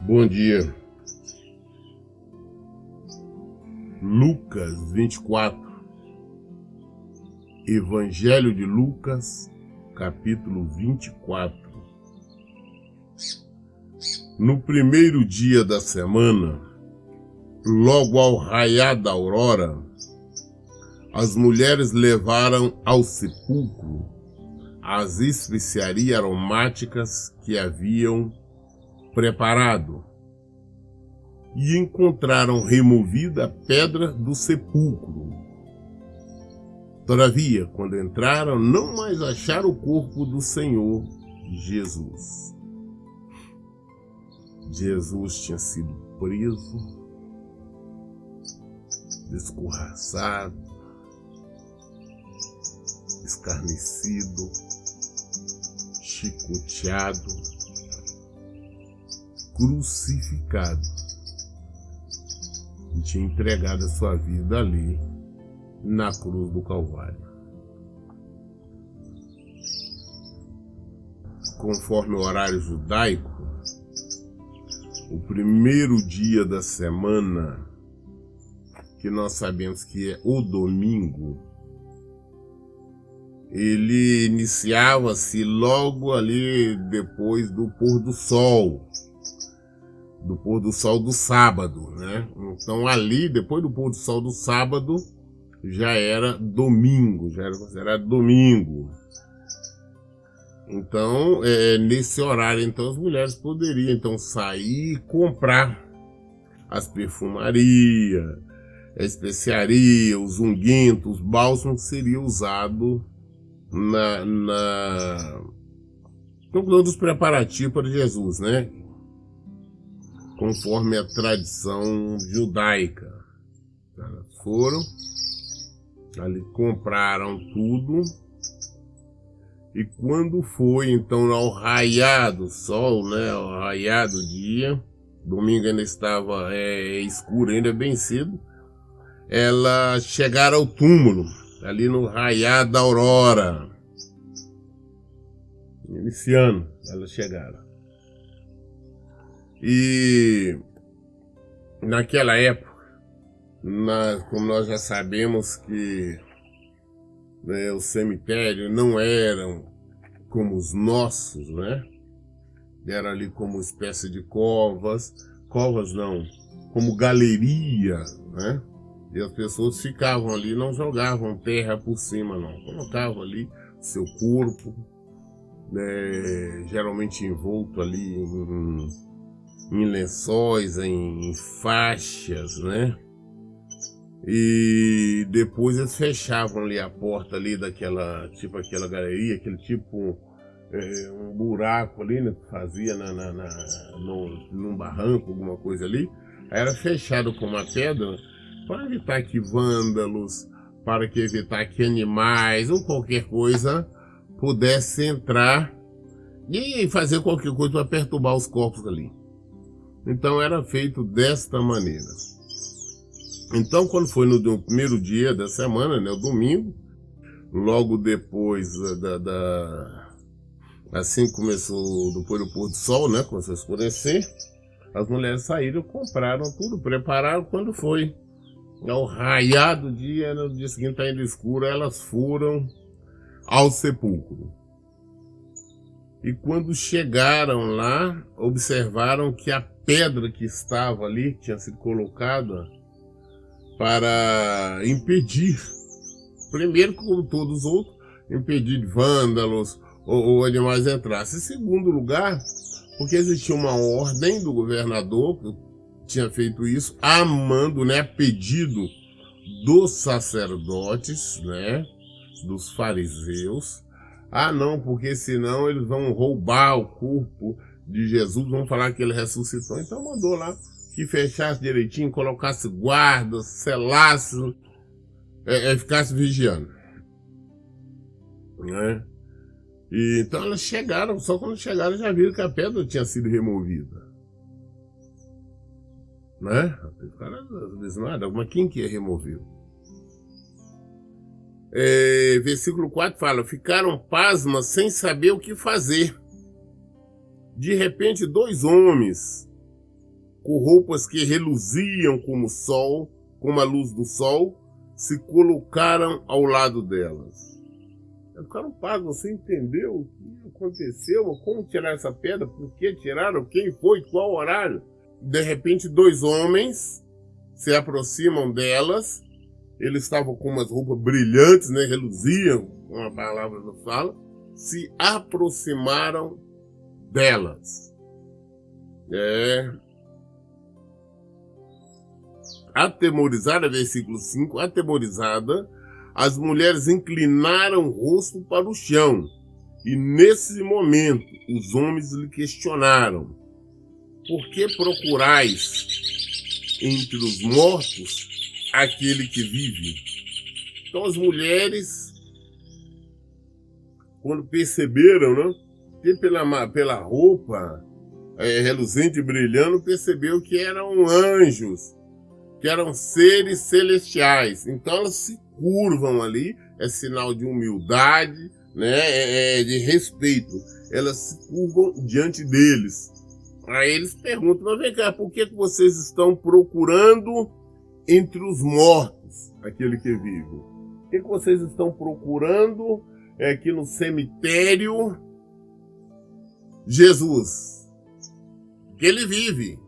Bom dia. Lucas 24. Evangelho de Lucas, capítulo 24. No primeiro dia da semana, logo ao raiar da aurora, as mulheres levaram ao sepulcro as especiarias aromáticas que haviam preparado e encontraram removida a pedra do sepulcro. Todavia, quando entraram, não mais acharam o corpo do Senhor Jesus. Jesus tinha sido preso, descorraçado, escarnecido, chicoteado, crucificado, e tinha entregado a sua vida ali na cruz do Calvário. Conforme o horário judaico, o primeiro dia da semana, que nós sabemos que é o domingo, ele iniciava-se logo ali depois do pôr do sol do sábado, né? Então ali, depois do pôr do sol do sábado, já era domingo, já era considerado domingo. Então, nesse horário, então, as mulheres poderiam então sair e comprar as perfumarias, a especiaria, os unguentos, os bálsamos que seriam usados no dos preparativos para Jesus, né? Conforme a tradição judaica. Elas foram ali, compraram tudo, e quando foi então ao raiar do sol, né, ao raiar do dia, domingo ainda estava escuro, ainda bem cedo, elas chegaram ao túmulo, ali no raiar da aurora. Iniciando, elas chegaram. E naquela época, como nós já sabemos que os cemitérios não eram como os nossos, né? Era ali como espécie de covas não, como galeria, né? E as pessoas ficavam ali, não jogavam terra por cima, não. Colocavam ali seu corpo, geralmente envolto ali em lençóis, em faixas, né? E depois eles fechavam ali a porta ali daquela, tipo aquela galeria, aquele tipo, um buraco ali, né, que fazia num barranco, alguma coisa ali. Aí era fechado com uma pedra para evitar que vândalos, para que evitar que animais ou qualquer coisa pudesse entrar e fazer qualquer coisa para perturbar os corpos ali. Então era feito desta maneira. Então, quando foi no primeiro dia da semana, né, o domingo, logo depois assim começou, depois do pôr do sol, né, começou a escurecer, as mulheres saíram, compraram tudo, prepararam. Quando foi ao raiar do dia, no dia seguinte ainda escuro, elas foram ao sepulcro. E quando chegaram lá, observaram que a pedra que estava ali, que tinha sido colocada para impedir, primeiro, como todos os outros, impedir vândalos ou animais entrassem. Em segundo lugar, porque existia uma ordem do governador que tinha feito isso, a mando, né, a pedido dos sacerdotes, né, dos fariseus. Não, porque senão eles vão roubar o corpo de Jesus, vão falar que ele ressuscitou. Então mandou lá que fechasse direitinho, colocasse guardas, selasse, ficasse vigiando, né? E então elas chegaram, só quando chegaram já viram que a pedra tinha sido removida, né? Os caras abismados, mas quem que removeu? Versículo 4 fala: ficaram pasmas sem saber o que fazer. De repente, 2 homens com roupas que reluziam como o sol, como a luz do sol, se colocaram ao lado delas. Ficaram pasmos sem entender o que aconteceu, como tirar essa pedra, por que tiraram, quem foi, qual horário. De repente, 2 homens se aproximam delas. Eles estavam com umas roupas brilhantes, né, reluziam, como a palavra nos fala, se aproximaram delas. Atemorizada, versículo 5, atemorizada, as mulheres inclinaram o rosto para o chão. E nesse momento, os homens lhe questionaram: por que procurais entre os mortos aquele que vive? Então as mulheres, quando perceberam, né, que pela roupa reluzente e brilhando, percebeu que eram anjos, que eram seres celestiais. Então elas se curvam ali, é sinal de humildade, né, de respeito. Elas se curvam diante deles. Aí eles perguntam: mas vem cá, por que vocês estão procurando entre os mortos aquele que vive? O que vocês estão procurando aqui no cemitério? Jesus, que ele vive.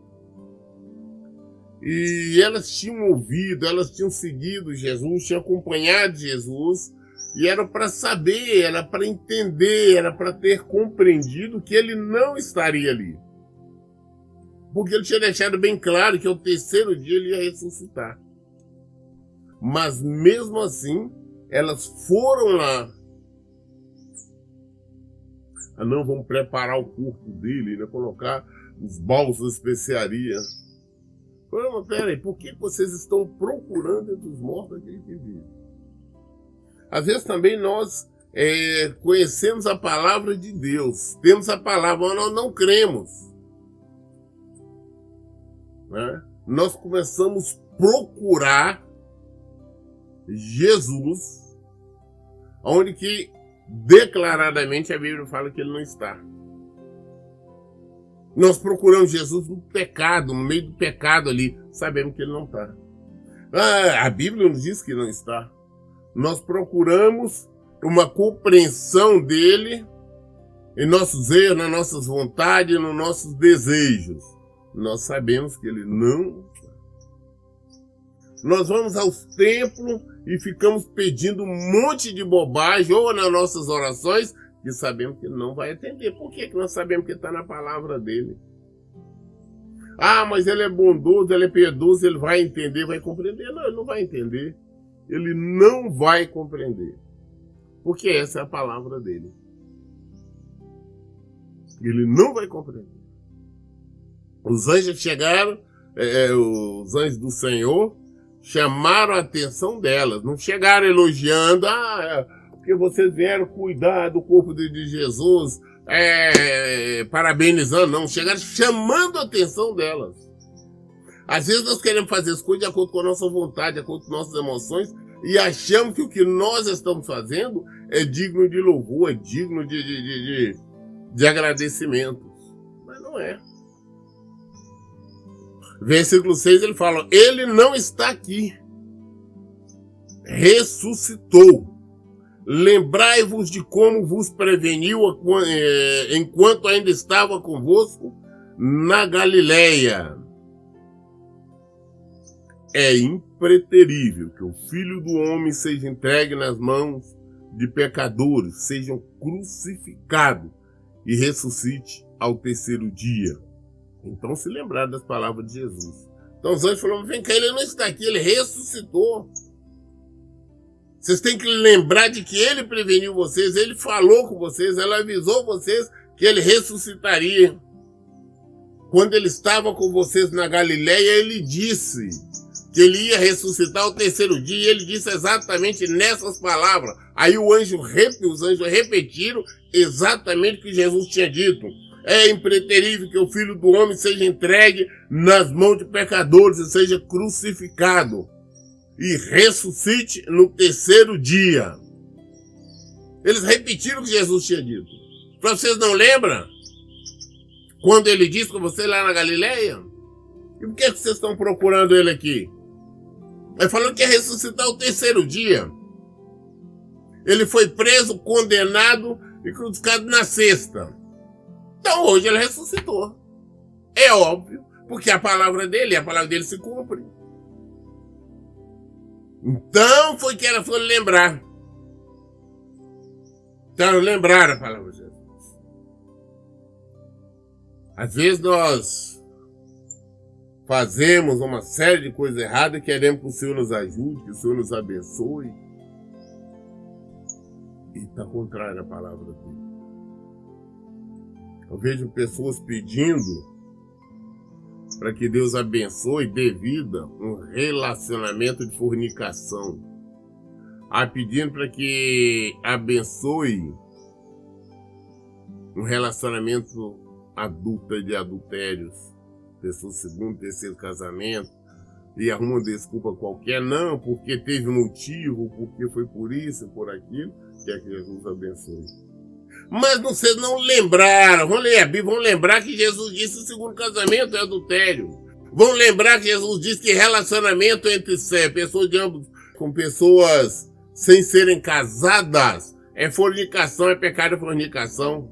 E elas tinham ouvido, elas tinham seguido Jesus, tinham acompanhado Jesus, e era para saber, era para entender, era para ter compreendido que ele não estaria ali. Porque ele tinha deixado bem claro que ao 3º dia ele ia ressuscitar. Mas mesmo assim, elas foram lá. Não, vamos preparar o corpo dele, né? Colocar os balsas de especiaria. Mas peraí, por que vocês estão procurando entre os mortos aquele que vive? Às vezes também nós conhecemos a palavra de Deus, temos a palavra, mas nós não cremos. Né? Nós começamos a procurar Jesus, onde que declaradamente a Bíblia fala que ele não está. Nós procuramos Jesus no pecado, no meio do pecado ali, sabemos que ele não está. A Bíblia nos diz que não está. Nós procuramos uma compreensão dele em nossos erros, nas nossas vontades, nos nossos desejos. Nós sabemos que ele não está. Nós vamos aos templos e ficamos pedindo um monte de bobagem, ou nas nossas orações, que sabemos que ele não vai atender. Por que nós sabemos que está na palavra dele? Mas ele é bondoso, ele é piedoso, ele vai entender, vai compreender. Não, ele não vai entender. Ele não vai compreender. Porque essa é a palavra dele. Ele não vai compreender. Os anjos chegaram, os anjos do Senhor, chamaram a atenção delas. Não chegaram elogiando, porque vocês vieram cuidar do corpo de Jesus, parabenizando, não. Chegaram chamando a atenção delas. Às vezes nós queremos fazer as coisas de acordo com a nossa vontade, de acordo com nossas emoções, e achamos que o que nós estamos fazendo é digno de louvor, é digno de agradecimento. Mas não é. Versículo 6 ele fala: ele não está aqui, ressuscitou. Lembrai-vos de como vos preveniu enquanto ainda estava convosco na Galileia. É impreterível que o Filho do Homem seja entregue nas mãos de pecadores, seja crucificado e ressuscite ao 3º dia. Então se lembrar das palavras de Jesus. Então os anjos falaram: vem cá, ele não está aqui, ele ressuscitou. Vocês têm que lembrar de que ele preveniu vocês, ele falou com vocês, ele avisou vocês que ele ressuscitaria. Quando ele estava com vocês na Galileia, ele disse que ele ia ressuscitar ao 3º dia, e ele disse exatamente nessas palavras. Aí os anjos repetiram exatamente o que Jesus tinha dito. É impreterível que o Filho do Homem seja entregue nas mãos de pecadores e seja crucificado. e ressuscite no terceiro dia. Eles repetiram o que Jesus tinha dito. Para vocês não lembram? Quando ele disse com você lá na Galileia? E por que vocês estão procurando ele aqui? Ele falou que ia ressuscitar o terceiro dia. Ele foi preso, condenado e crucificado na sexta. Então hoje ele ressuscitou. É óbvio, porque a palavra dele se cumpre. Então foi que ela foi lembrar. Então lembrar a palavra de Jesus. Às vezes nós fazemos uma série de coisas erradas e queremos que o Senhor nos ajude, que o Senhor nos abençoe. E está contrário à palavra dele. Eu vejo pessoas pedindo para que Deus abençoe devido a um relacionamento de fornicação. Pedindo para que abençoe um relacionamento adulto de adultérios. Pessoas segundo, terceiro casamento. E arruma desculpa qualquer. Não, porque teve motivo, porque foi por isso, por aquilo. Quer que Jesus abençoe. Mas vocês não lembraram. Vão ler a Bíblia, vão lembrar que Jesus disse que o segundo casamento é adultério. Vão lembrar que Jesus disse que relacionamento entre pessoas de ambos, com pessoas sem serem casadas, é fornicação, é pecado de fornicação.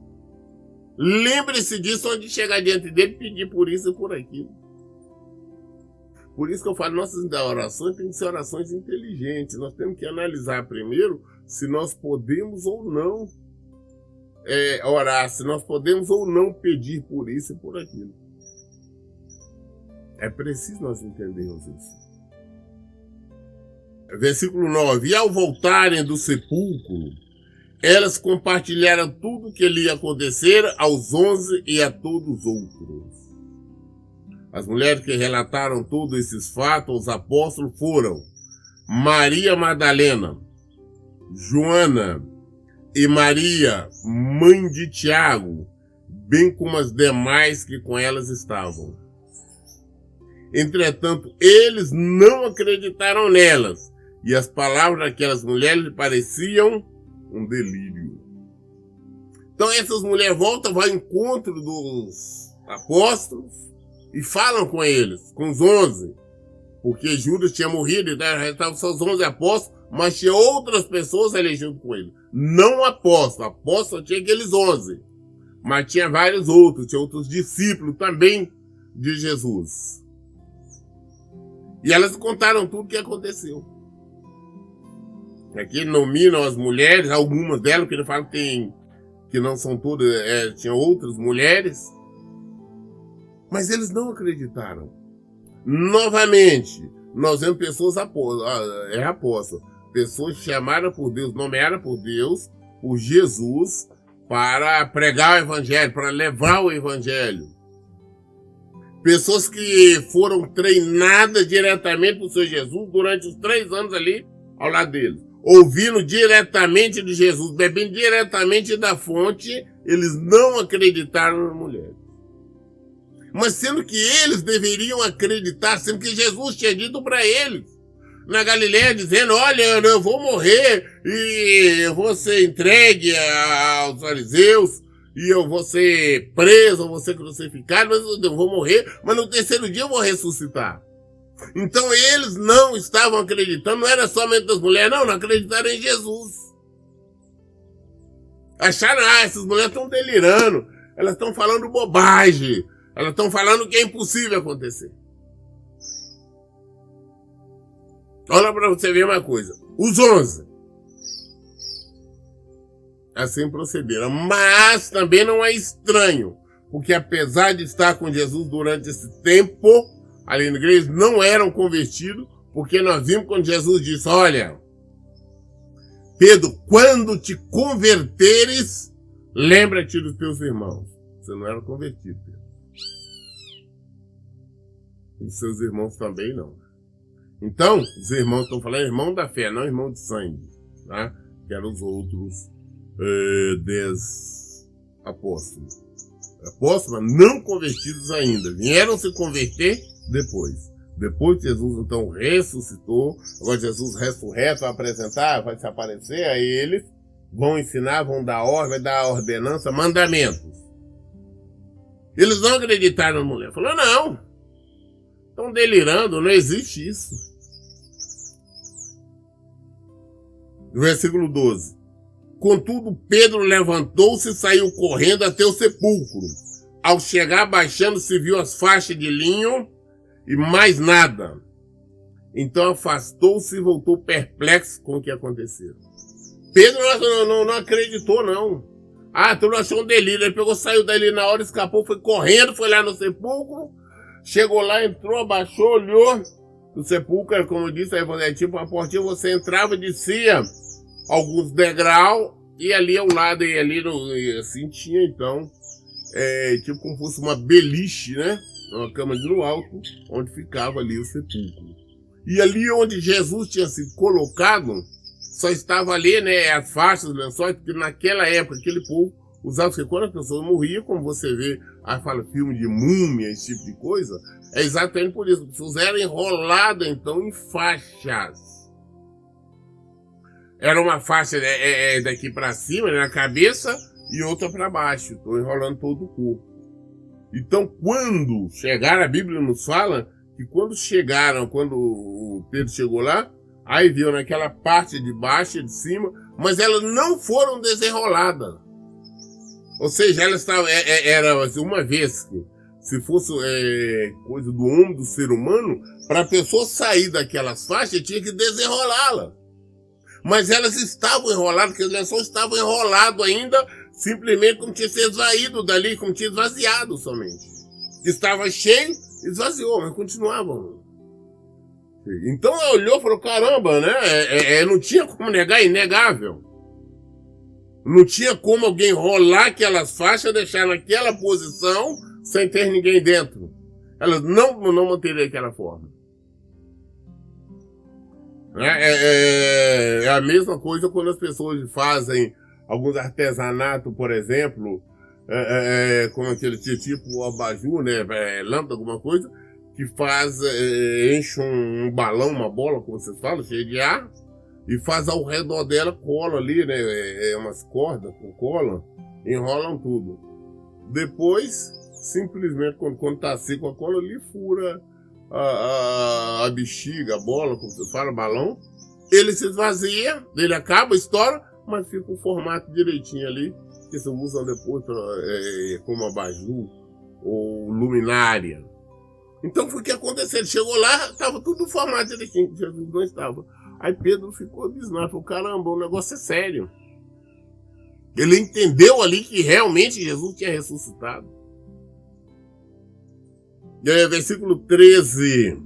Lembre-se disso antes de chegar diante dele e pedir por isso e por aquilo. Por isso que eu falo, nossas orações têm que ser orações inteligentes. Nós temos que analisar primeiro se nós podemos ou não orar, se nós podemos ou não pedir por isso e por aquilo. É preciso nós entendermos isso. Versículo 9. E ao voltarem do sepulcro, elas compartilharam tudo o que lhe acontecera aos 11 e a todos os outros. As mulheres que relataram todos esses fatos aos apóstolos foram Maria Madalena, Joana e Maria, mãe de Tiago, bem como as demais que com elas estavam. Entretanto, eles não acreditaram nelas, e as palavras daquelas mulheres lhe pareciam um delírio. Então essas mulheres voltam, vão ao encontro dos apóstolos e falam com eles, com os 11, porque Judas tinha morrido, então estavam só os 11 apóstolos, mas tinha outras pessoas ali junto com ele. Não apóstolo tinha aqueles 11, mas tinha vários outros, tinha outros discípulos também de Jesus. E elas contaram tudo o que aconteceu. Aqui nominam as mulheres, algumas delas, que ele fala que não são todas, tinha outras mulheres, mas eles não acreditaram. Novamente, nós vemos pessoas apóstolas, pessoas chamadas por Deus, nomeadas por Deus, por Jesus, para pregar o evangelho, para levar o evangelho. Pessoas que foram treinadas diretamente por Senhor Jesus durante os 3 anos ali ao lado deles. Ouvindo diretamente de Jesus, bebendo diretamente da fonte, eles não acreditaram na mulher. Mas sendo que eles deveriam acreditar, sendo que Jesus tinha dito para eles, na Galileia, dizendo, olha, eu vou morrer e eu vou ser entregue aos fariseus, e eu vou ser preso, eu vou ser crucificado, mas eu vou morrer, mas no terceiro dia eu vou ressuscitar. Então eles não estavam acreditando, não era somente das mulheres, não acreditaram em Jesus. Acharam, essas mulheres estão delirando, elas estão falando bobagem, elas estão falando que é impossível acontecer. Olha para você ver uma coisa, os 11 assim procederam, mas também não é estranho, porque apesar de estar com Jesus durante esse tempo, ali na igreja, não eram convertidos, porque nós vimos quando Jesus disse, olha, Pedro, quando te converteres, lembra-te dos teus irmãos. Você não era convertido, Pedro. E seus irmãos também não. Então, os irmãos estão falando irmão da fé, não irmão de sangue, tá? Que eram os outros 10 apóstolos. Apóstolos não convertidos ainda. Vieram se converter depois. Depois que Jesus então ressuscitou, agora Jesus ressurreto vai apresentar, vai se aparecer a eles, vão ensinar, vão dar ordem, vai dar ordenança, mandamentos. Eles não acreditaram na mulher. Falou, não, estão delirando, não existe isso. Versículo 12. Contudo, Pedro levantou-se e saiu correndo até o sepulcro. Ao chegar, baixando-se, viu as faixas de linho e mais nada. Então afastou-se e voltou perplexo com o que aconteceu. Pedro não acreditou, não. Tu não achou um delírio. Ele pegou, saiu dali na hora, escapou, foi correndo, foi lá no sepulcro. Chegou lá, entrou, abaixou, olhou. No sepulcro, como eu disse, aí é tipo uma portinha, você entrava e descia alguns degraus, e ali ao lado, e ali assim tinha então, tipo como fosse uma beliche, né? Uma cama no alto, onde ficava ali o sepulcro. E ali onde Jesus tinha sido colocado, só estava ali, né, as faixas, os lençóis, porque naquela época aquele povo usava, porque quando a pessoa morria, como você vê, aí fala filme de múmia, esse tipo de coisa, é exatamente por isso, as pessoas eram enroladas então em faixas. Era uma faixa daqui para cima, na cabeça, e outra para baixo, estou enrolando todo o corpo. Então, quando chegaram, a Bíblia nos fala que quando o Pedro chegou lá, aí viu naquela parte de baixo e de cima, mas elas não foram desenroladas. Ou seja, elas estavam, era assim, uma vez que, se fosse coisa do homem, do ser humano, para a pessoa sair daquelas faixas, tinha que desenrolá-la. Mas elas estavam enroladas, porque os lençóis estavam enrolados ainda, simplesmente como tinha se esvaído dali, como tinha esvaziado somente. Estava cheio, esvaziou, mas continuavam. Então ela olhou e falou, caramba, né? Não tinha como negar, é inegável. Não tinha como alguém enrolar aquelas faixas, deixar naquela posição, sem ter ninguém dentro. Elas não manteriam aquela forma. É a mesma coisa quando as pessoas fazem alguns artesanatos, por exemplo, como aquele tipo o abajur, né, lâmpada, alguma coisa, que faz, enche um balão, uma bola, como vocês falam, cheio de ar, e faz ao redor dela cola ali, né, umas cordas com cola, enrolam tudo. Depois, simplesmente, quando tá seco a cola ali, fura a bexiga, a bola, como você fala, balão, ele se esvazia, ele acaba, estoura, mas fica o formato direitinho ali, que você usa depois como abajur ou luminária. Então foi o que aconteceu, ele chegou lá, estava tudo no formato direitinho, Jesus não estava. Aí Pedro ficou abismado, falou, caramba, o negócio é sério. Ele entendeu ali que realmente Jesus tinha ressuscitado. Versículo 13.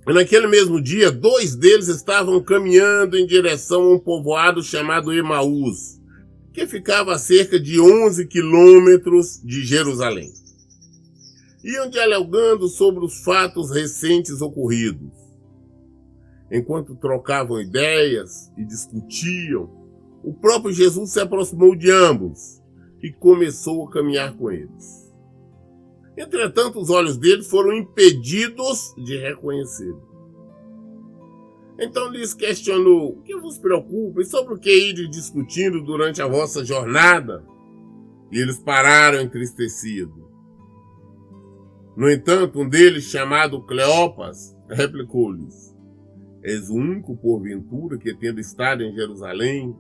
Naquele mesmo dia, 2 deles estavam caminhando em direção a um povoado chamado Emaús, que ficava a cerca de 11 quilômetros de Jerusalém. Iam dialogando sobre os fatos recentes ocorridos. Enquanto trocavam ideias e discutiam, o próprio Jesus se aproximou de ambos e começou a caminhar com eles. Entretanto, os olhos deles foram impedidos de reconhecê-lo. Então lhes questionou, o que vos preocupa e sobre o que ides discutindo durante a vossa jornada? E eles pararam entristecidos. No entanto, um deles, chamado Cleopas, replicou-lhes, és o único, porventura, que, tendo estado em Jerusalém,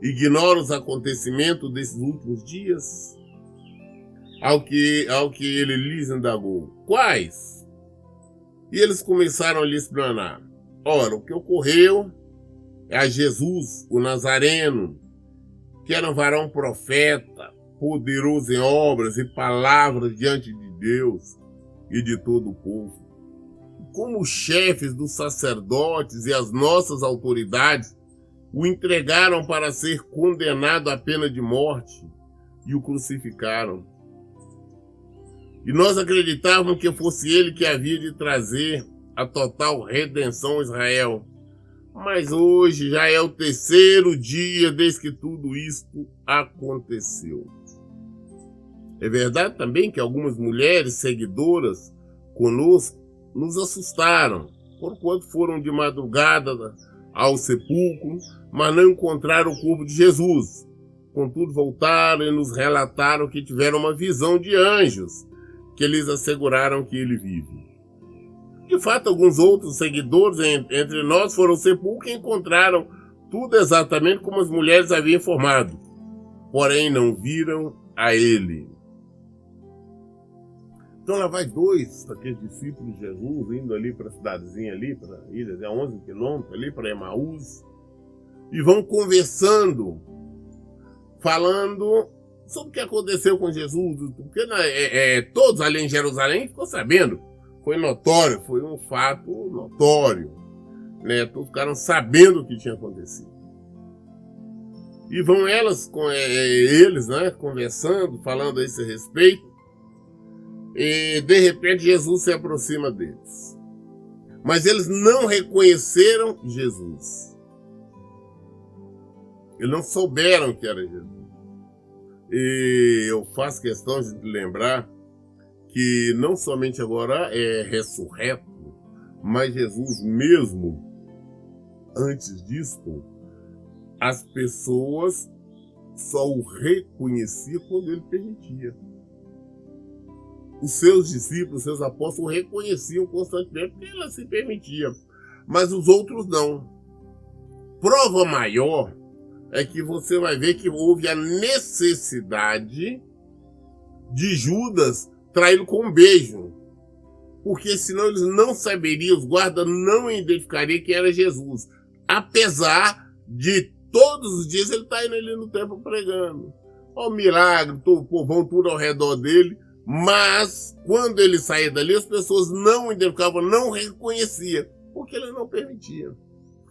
ignora os acontecimentos desses últimos dias? Ao que ele lhes indagou, quais? E eles começaram a lhe explanar. Ora, o que ocorreu é a Jesus, o Nazareno, que era um varão profeta, poderoso em obras e palavras diante de Deus e de todo o povo. Como os chefes dos sacerdotes e as nossas autoridades o entregaram para ser condenado à pena de morte e o crucificaram. E nós acreditávamos que fosse ele que havia de trazer a total redenção a Israel. Mas hoje já é o 3º dia desde que tudo isto aconteceu. É verdade também que algumas mulheres seguidoras conosco nos assustaram, porquanto foram de madrugada ao sepulcro, mas não encontraram o corpo de Jesus. Contudo, voltaram e nos relataram que tiveram uma visão de anjos, que lhes asseguraram que ele vive. De fato, alguns outros seguidores entre nós foram ao sepulcro e encontraram tudo exatamente como as mulheres haviam informado, porém não viram a ele. Então lá vai dois daqueles discípulos de Jesus indo ali para a cidadezinha ali, para a ilha de 11 quilômetros, ali para Emaús, e vão conversando, falando sobre o que aconteceu com Jesus, porque todos ali em Jerusalém ficou sabendo, foi notório, foi um fato notório, né? Todos ficaram sabendo o que tinha acontecido. E vão eles, né, conversando, falando a esse respeito, e de repente Jesus se aproxima deles. Mas eles não reconheceram Jesus. Eles não souberam que era Jesus. E eu faço questão de lembrar que não somente agora é ressurreto, mas Jesus mesmo, antes disso, as pessoas só o reconheciam quando ele permitia. Os seus discípulos, os seus apóstolos o reconheciam constantemente porque ele se permitia, mas os outros não. Prova maior é que você vai ver que houve a necessidade de Judas traí-lo com um beijo, porque senão eles não saberiam, os guardas não identificariam que era Jesus, apesar de todos os dias ele está indo ali no templo pregando. Ó, milagre, o povão tudo ao redor dele, mas quando ele saía dali as pessoas não identificavam, não reconheciam, porque ele não permitia.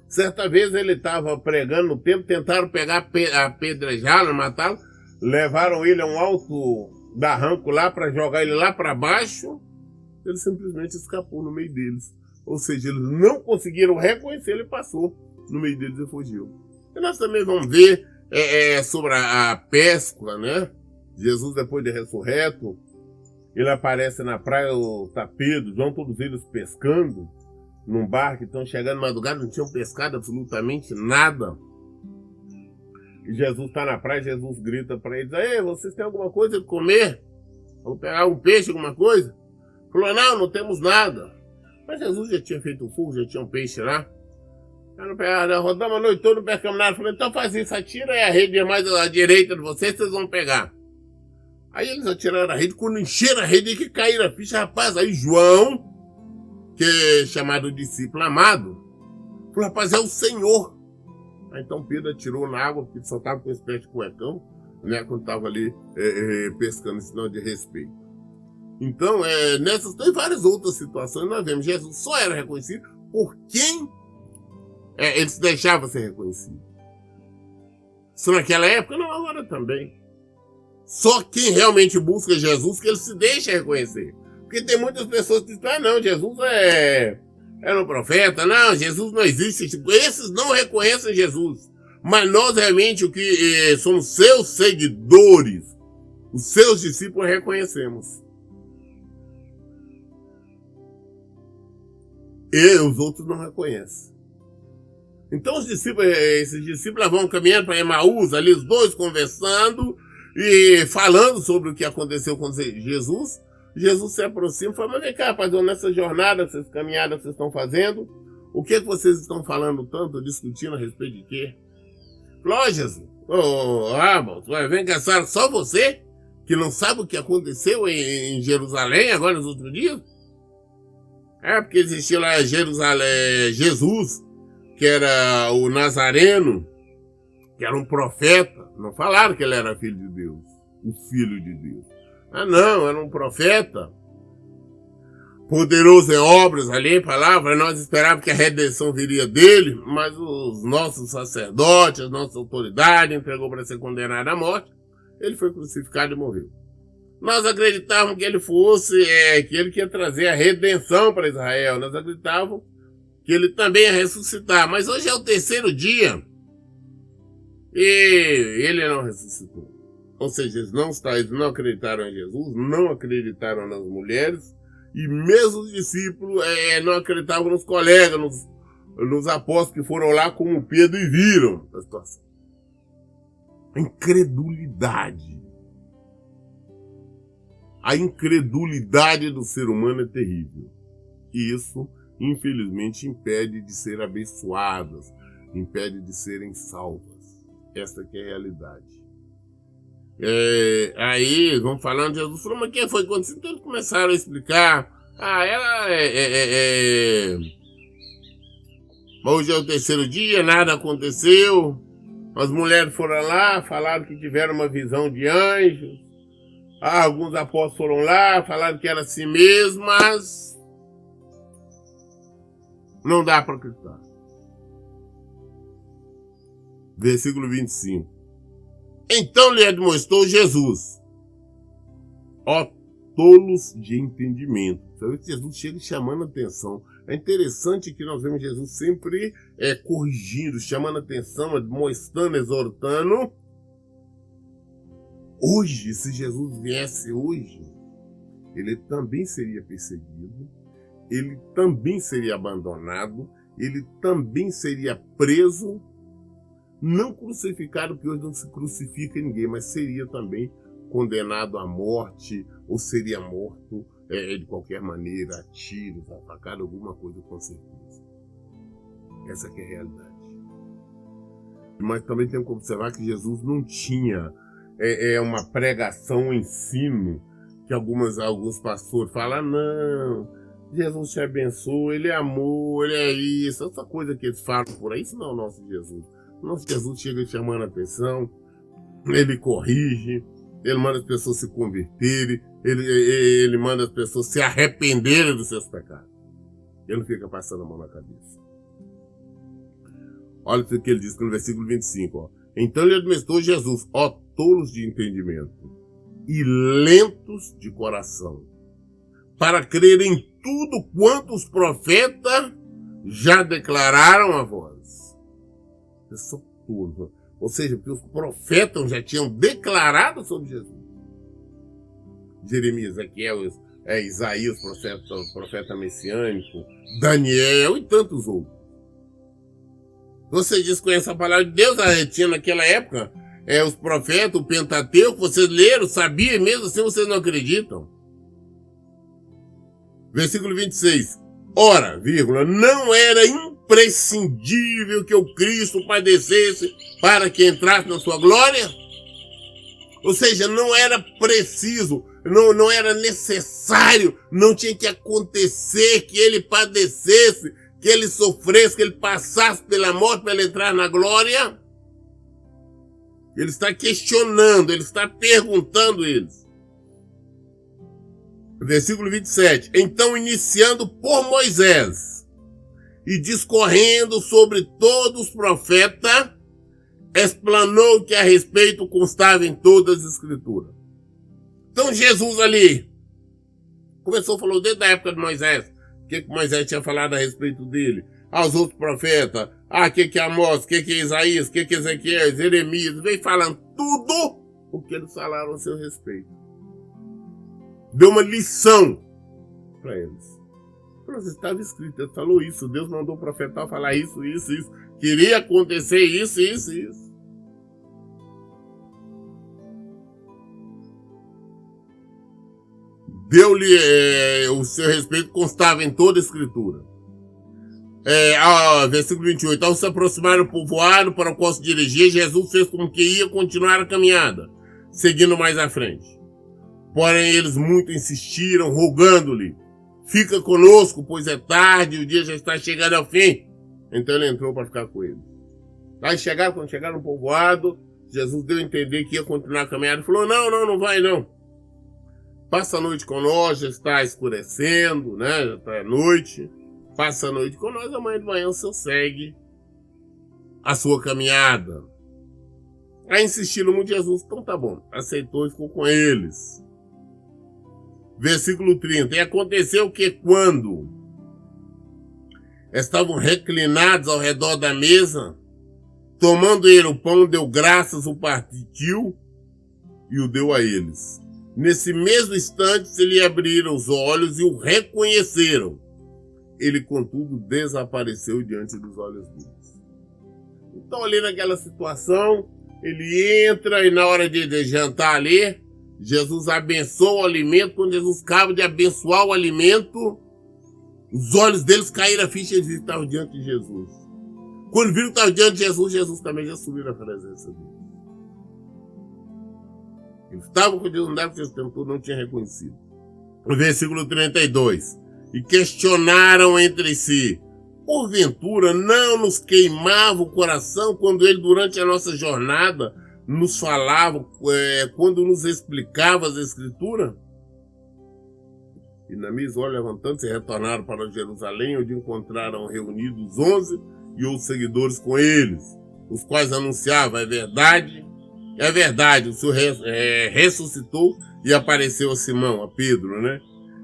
Certa vez ele estava pregando no templo, tentaram pegar, apedrejá-lo, matá-lo, levaram ele a um alto barranco lá para jogar ele lá para baixo, ele simplesmente escapou no meio deles. Ou seja, eles não conseguiram reconhecer, ele passou no meio deles e fugiu. E nós também vamos ver sobre a pesca, né? Jesus, depois de ressurreto, ele aparece na praia, tá Pedro, João, todos eles pescando num barco, estão chegando madrugada, não tinham pescado absolutamente nada. E Jesus está na praia, Jesus grita para eles: "Ei, vocês têm alguma coisa de comer? Vamos pegar um peixe, alguma coisa?" Falou: "Não temos nada." Mas Jesus já tinha feito o fogo, já tinha um peixe lá. Rodamos a noite toda, não pescamos nada. Falei: "Então faz isso, atira a rede mais à direita de vocês vão pegar." Aí eles atiraram a rede, quando encheram a rede, que caíram a ficha, rapaz. Aí João, que é chamado discípulo amado, falou: "Rapaz, é o Senhor." Aí então Pedro atirou na água, porque só estava com uma espécie de cuecão, né, quando estava ali pescando, em sinal de respeito. Então, nessas tem várias outras situações, nós vemos Jesus só era reconhecido por quem ele se deixava ser reconhecido. Isso naquela época, não, agora também. Só quem realmente busca Jesus que ele se deixa reconhecer. Porque tem muitas pessoas que dizem: não, Jesus era um profeta, não, Jesus não existe. Esses não reconhecem Jesus. Mas nós realmente, o que somos seus seguidores, os seus discípulos, reconhecemos. E os outros não reconhecem. Então esses discípulos vão caminhando para Emaús, ali os dois conversando e falando sobre o que aconteceu com Jesus. Jesus se aproxima e fala: "Mas vem cá, rapaz, nessa jornada, essas caminhadas que vocês estão fazendo, o que vocês estão falando tanto, discutindo a respeito de quê?" Falou: "Ó, Jesus, vem cá, só você que não sabe o que aconteceu em Jerusalém agora nos últimos dias?" Porque existia lá Jesus, que era o Nazareno, que era um profeta. Não falaram que ele era filho de Deus, o filho de Deus. Não, era um profeta, poderoso em obras ali, em palavras. Nós esperávamos que a redenção viria dele, mas os nossos sacerdotes, a nossa autoridade entregou para ser condenado à morte. Ele foi crucificado e morreu. Nós acreditávamos que ele fosse, que ele ia trazer a redenção para Israel. Nós acreditávamos que ele também ia ressuscitar. Mas hoje é o terceiro dia e ele não ressuscitou. ou seja, eles não acreditaram em Jesus, não acreditaram nas mulheres, e mesmo os discípulos não acreditavam nos colegas, nos apóstolos que foram lá como Pedro e viram a situação. A incredulidade. A incredulidade do ser humano é terrível. E isso, infelizmente, impede de ser abençoadas, impede de serem salvas. Essa que é a realidade. Aí, vamos falando, Jesus falou, mas quem foi quando então eles começaram a explicar? Hoje é o terceiro dia, nada aconteceu. As mulheres foram lá, falaram que tiveram uma visão de anjos. Alguns apóstolos foram lá, falaram que era assim mesmo, mas não dá para acreditar. Versículo 25. Então lhe admoestou Jesus, ó tolos de entendimento. Jesus chega chamando a atenção. É interessante que nós vemos Jesus sempre corrigindo, chamando a atenção, admoestando, exortando. Hoje, se Jesus viesse hoje, ele também seria perseguido, ele também seria abandonado, ele também seria preso, não crucificado, porque hoje não se crucifica ninguém, mas seria também condenado à morte, ou seria morto de qualquer maneira, a tiros, a facada, alguma coisa com certeza. Essa que é a realidade. Mas também temos que observar que Jesus não tinha uma pregação, um ensino, que alguns pastores falam, não, Jesus te abençoa, ele é amor, ele é isso, essa coisa que eles falam por aí, isso não é o nosso Jesus. O nosso Jesus chega chamando a atenção, ele corrige, ele manda as pessoas se converterem, ele manda as pessoas se arrependerem dos seus pecados. Ele não fica passando a mão na cabeça. Olha o que ele diz no versículo 25. Ó. Então ele admoestou Jesus, ó tolos de entendimento e lentos de coração, para crer em tudo quanto os profetas já declararam a vós. Eles são tolos. Ou seja, porque os profetas já tinham declarado sobre Jesus. Jeremias, Ezequiel, Isaías, profeta messiânico, Daniel e tantos outros. Você desconhece a palavra de Deus, tinha naquela época os profetas, o Pentateuco, vocês leram, sabiam, mesmo assim vocês não acreditam. Versículo 26. Ora, vírgula, não era imprescindível que o Cristo padecesse para que entrasse na sua glória? Ou seja, não era preciso, não era necessário, não tinha que acontecer que ele padecesse, que ele sofresse, que ele passasse pela morte para ele entrar na glória. Ele está questionando, ele está perguntando eles. Versículo 27. Então, iniciando por Moisés e discorrendo sobre todos os profetas, explanou que a respeito constava em todas as escrituras. Então, Jesus ali começou, falou desde a época de Moisés, o que Moisés tinha falado a respeito dele, aos outros profetas, o que é Amós, o que é Isaías, o que é Ezequiel, Jeremias, veio falando tudo o que eles falaram a seu respeito. Deu uma lição para eles. Estava escrito, ele falou isso, Deus mandou o profeta falar isso, isso, isso. Queria acontecer isso, isso, isso. Deu-lhe o seu respeito, constava em toda a escritura. Versículo 28. Ao se aproximar do povoado para o qual se dirigia, Jesus fez como que ia continuar a caminhada, seguindo mais à frente. Porém, eles muito insistiram, rogando-lhe, fica conosco, pois é tarde e o dia já está chegando ao fim. Então ele entrou para ficar com eles. Aí quando chegaram no povoado, Jesus deu a entender que ia continuar a caminhada. Ele falou, não vai não. Passa a noite com nós, já está escurecendo, né? Já está noite. Passa a noite com nós, amanhã de manhã o senhor segue a sua caminhada. Aí insistiram muito, Jesus, então tá bom. Aceitou e ficou com eles. Versículo 30. E aconteceu que quando estavam reclinados ao redor da mesa, tomando ele o pão, deu graças, o partiu e o deu a eles. Nesse mesmo instante, se lhe abriram os olhos e o reconheceram. Ele, contudo, desapareceu diante dos olhos deles. Então, ali naquela situação, ele entra e na hora de jantar ali, Jesus abençoa o alimento. Quando Jesus acaba de abençoar o alimento, os olhos deles caíram a ficha e eles estavam diante de Jesus. Quando viram que estavam diante de Jesus, Jesus também já subiu na presença deles. Eles estavam com Jesus, não dava que esse tempo todo não tinha reconhecido. No versículo 32. E questionaram entre si: porventura não nos queimava o coração quando ele, durante a nossa jornada, nos falava, quando nos explicava as Escrituras? E na mesma hora, levantando-se, retornaram para Jerusalém, onde encontraram reunidos 11 e outros seguidores com eles, os quais anunciavam: é verdade, o Senhor ressuscitou e apareceu a Simão, a Pedro, né?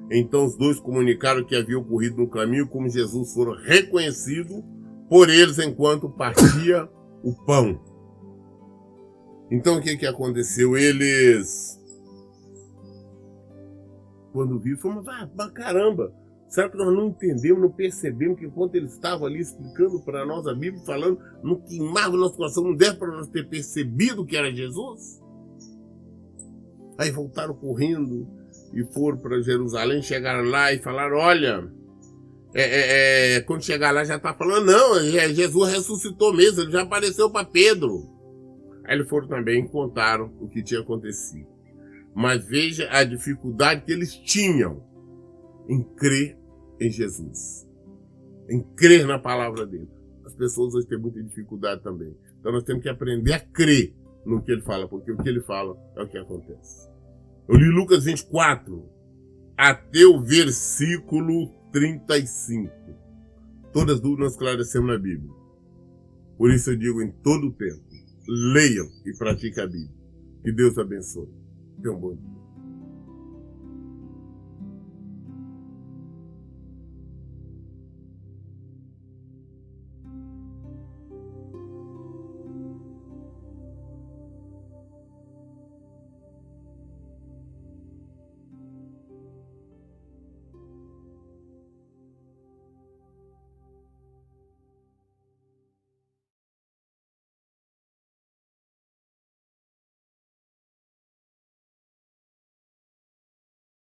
Então os dois comunicaram o que havia ocorrido no caminho, como Jesus foram reconhecidos por eles enquanto partia o pão. Então o que aconteceu? Eles, quando viram, falaram: caramba, será que nós não entendemos, não percebemos que enquanto ele estava ali explicando para nós a Bíblia, falando, não queimava o nosso coração, não deve para nós ter percebido que era Jesus? Aí voltaram correndo e foram para Jerusalém, chegaram lá e falaram: olha, quando chegar lá já está falando, não, Jesus ressuscitou mesmo, ele já apareceu para Pedro. Aí eles foram também e contaram o que tinha acontecido. Mas veja a dificuldade que eles tinham em crer em Jesus, em crer na palavra dele. As pessoas hoje têm muita dificuldade também. Então nós temos que aprender a crer no que ele fala, porque o que ele fala é o que acontece. Eu li Lucas 24 até o versículo 35. Todas as dúvidas nós esclarecemos na Bíblia. Por isso eu digo em todo o tempo: leiam e pratiquem a Bíblia. Que Deus abençoe. Tenha um bom dia.